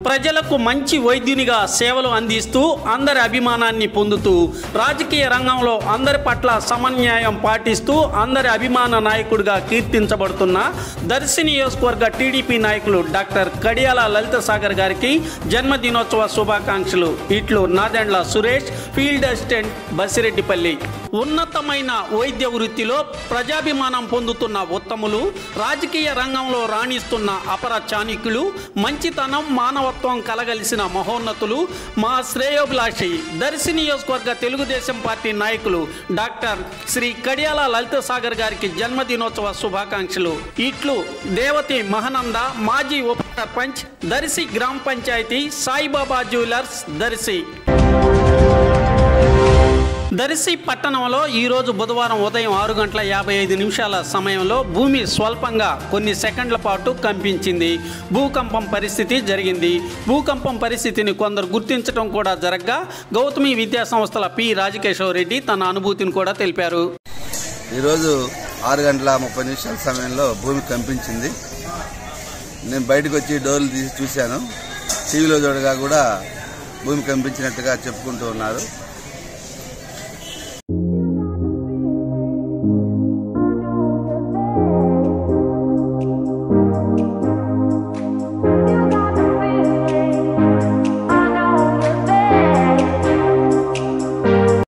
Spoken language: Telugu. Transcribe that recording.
ప్రజలకు మంచి వైద్యునిగా సేవలు అందిస్తూ అందరి అభిమానాన్ని పొందుతూ రాజకీయ రంగంలో అందరి పట్ల సమన్యాయం పాటిస్తూ అందరి అభిమాన నాయకుడిగా కీర్తించబడుతున్న దర్శి నియోజకవర్గ టీడీపీ నాయకులు డాక్టర్ కడియాల లలిత సాగర్ గారికి జన్మదినోత్సవ శుభాకాంక్షలు. ఇట్లు నాదెండ్ల సురేష్, ఫీల్డ్ అసిస్టెంట్, బసిరెడ్డిపల్లి. ఉన్నతమైన వైద్య వృత్తిలో ప్రజాభిమానం పొందుతున్న ఉత్తములు, రాజకీయ రంగంలో రాణిస్తున్న అపర చాణిక్యులు, మంచితనం మానవత్వం కలగలిసిన మహోన్నతులు, మా శ్రేయోభిలాషి దర్శి నియోజకవర్గ తెలుగుదేశం పార్టీ నాయకులు డాక్టర్ శ్రీ కడియాల లలిత సాగర్ గారికి జన్మదినోత్సవ శుభాకాంక్షలు. ఇట్లు దేవతి మహానంద, మాజీ ఉప సర్పంచ్, దర్శి గ్రామ పంచాయతీ, సాయిబాబా జ్యువెలర్స్, దర్శి. దర్శి పట్టణంలో ఈరోజు బుధవారం ఉదయం 6:55 సమయంలో భూమి స్వల్పంగా కొన్ని సెకండ్ల పాటు కంపించింది. భూకంపం పరిస్థితి జరిగింది. భూకంపం పరిస్థితిని కొందరు గుర్తించడం కూడా జరగగా గౌతమి విద్యా సంస్థల పి రాజకేశ్వర రెడ్డి తన అనుభూతిని కూడా తెలిపారు. ఈరోజు 6:30 సమయంలో భూమి కంపించింది. నేను బయటకు వచ్చి డోర్లు తీసి చూశాను. టీవీలో చూడగా కూడా భూమి కంపించినట్టుగా చెప్పుకుంటూ ఉన్నారు.